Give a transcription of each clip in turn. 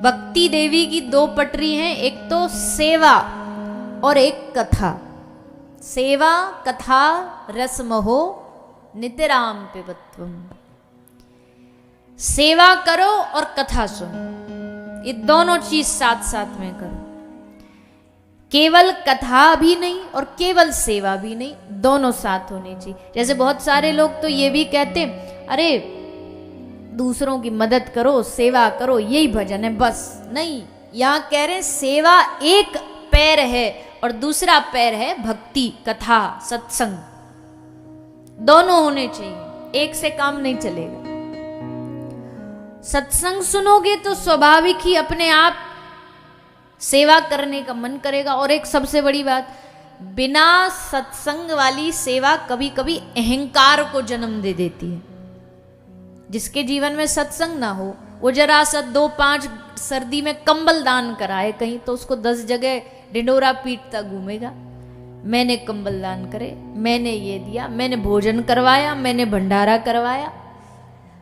भक्ति देवी की दो पटरी हैं, एक तो सेवा और एक कथा। सेवा कथा रसमहो नितराम पिबत्वम। सेवा करो और कथा सुनो, ये दोनों चीज साथ साथ में करो। केवल कथा भी नहीं और केवल सेवा भी नहीं, दोनों साथ होनी चाहिए। जैसे बहुत सारे लोग तो ये भी कहते, अरे दूसरों की मदद करो, सेवा करो, यही भजन है बस। नहीं, यहां कह रहे सेवा एक पैर है और दूसरा पैर है भक्ति, कथा, सत्संग। दोनों होने चाहिए, एक से काम नहीं चलेगा। सत्संग सुनोगे तो स्वाभाविक ही अपने आप सेवा करने का मन करेगा। और एक सबसे बड़ी बात, बिना सत्संग वाली सेवा कभी कभी अहंकार को जन्म दे देती है। जिसके जीवन में सत्संग ना हो, वो जरा सा 2-5 सर्दी में कंबल दान कराए कहीं, तो उसको 10 जगह ढिंडोरा पीटता घूमेगा। मैंने कंबल दान करे, मैंने ये दिया, मैंने भोजन करवाया, मैंने भंडारा करवाया।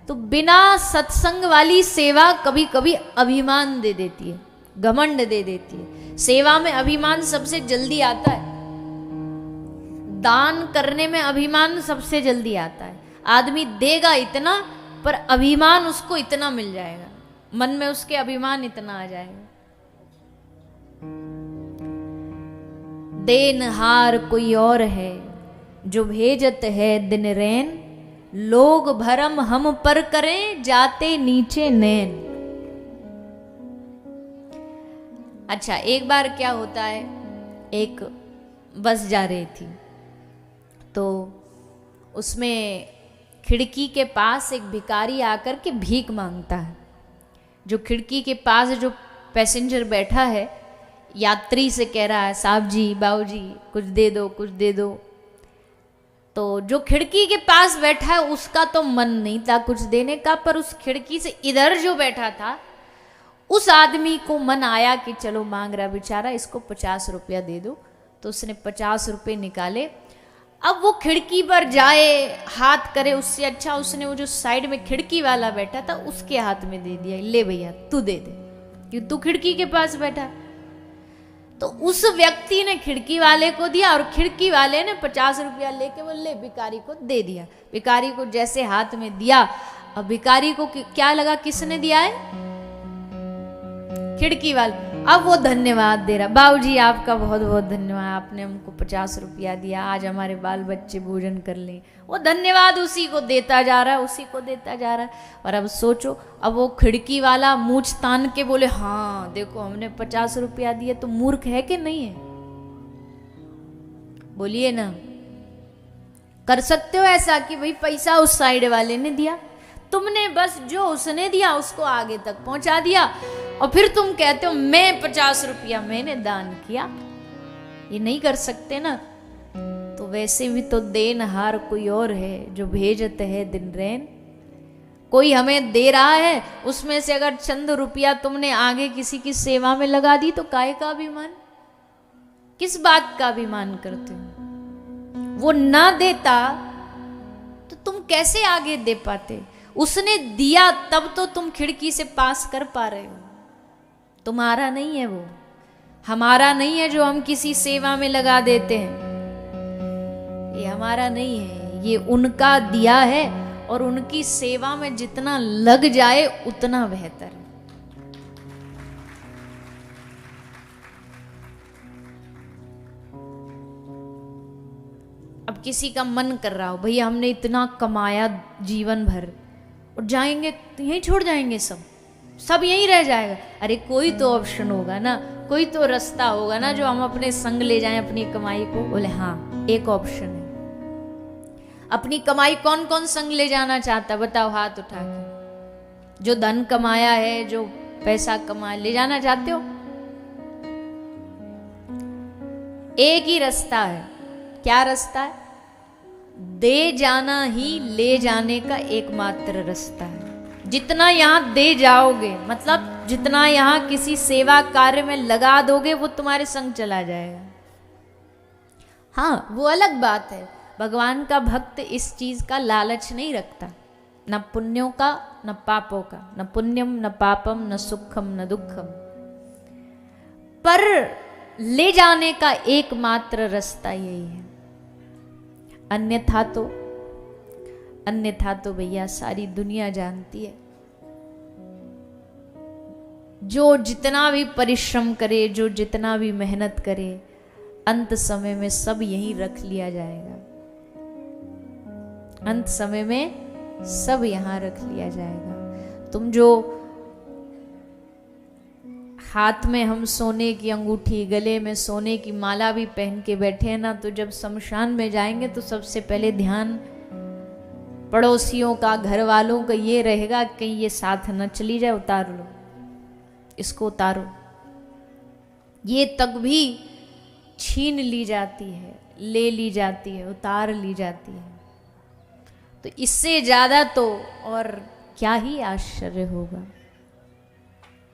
तो बिना सत्संग वाली सेवा कभी कभी अभिमान दे देती है, घमंड दे देती है। सेवा में अभिमान सबसे जल्दी आता है, दान करने में अभिमान सबसे जल्दी आता है। आदमी देगा इतना, पर अभिमान उसको इतना मिल जाएगा, मन में उसके अभिमान इतना आ जाएगा। देनहार कोई और है जो भेजत है दिन रैन, लोग भरम हम पर करें जाते नीचे नैन। अच्छा, एक बार क्या होता है, एक बस जा रही थी तो उसमें खिड़की के पास एक भिखारी आकर के भीख मांगता है। जो खिड़की के पास जो पैसेंजर बैठा है, यात्री से कह रहा है, साहब जी, बाबू जी, कुछ दे दो, कुछ दे दो। तो जो खिड़की के पास बैठा है उसका तो मन नहीं था कुछ देने का, पर उस खिड़की से इधर जो बैठा था उस आदमी को मन आया कि चलो मांग रहा बेचारा, इसको 50 रुपया दे दो। तो उसने 50 रुपये निकाले। अब वो खिड़की पर जाए, हाथ करे, उससे अच्छा उसने वो जो साइड में खिड़की वाला बैठा था उसके हाथ में दे दिया, ले भैया तू दे दे, क्यों तू खिड़की के पास बैठा। तो उस व्यक्ति ने खिड़की वाले को दिया और खिड़की वाले ने 50 रुपया लेके वो ले भिखारी को दे दिया। भिखारी को जैसे हाथ में दिया, अब भिखारी को क्या लगा किसने दिया है, खिड़की वाले। अब वो धन्यवाद दे रहा, बाबूजी आपका बहुत बहुत धन्यवाद, आपने हमको 50 रुपया दिया, आज हमारे बाल बच्चे भोजन कर लें। वो धन्यवाद उसी को देता जा रहा है, उसी को देता जा रहा है। और अब सोचो, अब वो खिड़की वाला मूंछ तान के बोले, हाँ देखो हमने 50 रुपया दिए, तो मूर्ख है कि नहीं है? बोलिए ना, कर सकते हो ऐसा कि भाई पैसा उस साइड वाले ने दिया, तुमने बस जो उसने दिया उसको आगे तक पहुंचा दिया, और फिर तुम कहते हो मैं 50 रुपया मैंने दान किया। ये नहीं कर सकते ना। तो वैसे भी तो देनहार कोई और है जो भेजत है दिन रैन। कोई हमें दे रहा है, उसमें से अगर चंद रुपया तुमने आगे किसी की सेवा में लगा दी तो काहे का अभिमान, किस बात का अभिमान करते हो? वो ना देता तो तुम कैसे आगे दे पाते? उसने दिया तब तो तुम खिड़की से पास कर पा रहे हो। तुम्हारा नहीं है वो, हमारा नहीं है जो हम किसी सेवा में लगा देते हैं, ये हमारा नहीं है, ये उनका दिया है। और उनकी सेवा में जितना लग जाए उतना बेहतर है। अब किसी का मन कर रहा हो, भैया हमने इतना कमाया जीवन भर और जाएंगे तो यहीं छोड़ जाएंगे, सब यहीं रह जाएगा। अरे कोई तो ऑप्शन होगा ना, कोई तो रास्ता होगा ना जो हम अपने संग ले जाएं अपनी कमाई को। बोले हाँ, एक ऑप्शन है। अपनी कमाई कौन कौन संग ले जाना चाहता, बताओ हाथ उठा के। जो धन कमाया है, जो पैसा कमाया, ले जाना चाहते हो? एक ही रास्ता है। क्या रास्ता है? दे जाना ही ले जाने का एकमात्र रास्ता है। जितना यहां दे जाओगे, मतलब जितना यहां किसी सेवा कार्य में लगा दोगे, वो तुम्हारे संग चला जाएगा। हाँ, वो अलग बात है, भगवान का भक्त इस चीज का लालच नहीं रखता, न पुण्यों का न पापों का, न पुण्यम न पापम न सुखम न दुखम, पर ले जाने का एकमात्र रास्ता यही है। अन्यथा तो भैया सारी दुनिया जानती है, जो जितना भी परिश्रम करे, जो जितना भी मेहनत करे, अंत समय में सब यहीं रख लिया जाएगा। अंत समय में सब यहां रख लिया जाएगा। तुम जो हाथ में हम सोने की अंगूठी, गले में सोने की माला भी पहन के बैठे हैं ना, तो जब शमशान में जाएंगे तो सबसे पहले ध्यान पड़ोसियों का, घर वालों का ये रहेगा कहीं ये साथ न चली जाए, उतार लो, इसको उतारो। ये तक भी छीन ली जाती है, ले ली जाती है, उतार ली जाती है। तो इससे ज्यादा तो और क्या ही आश्चर्य होगा।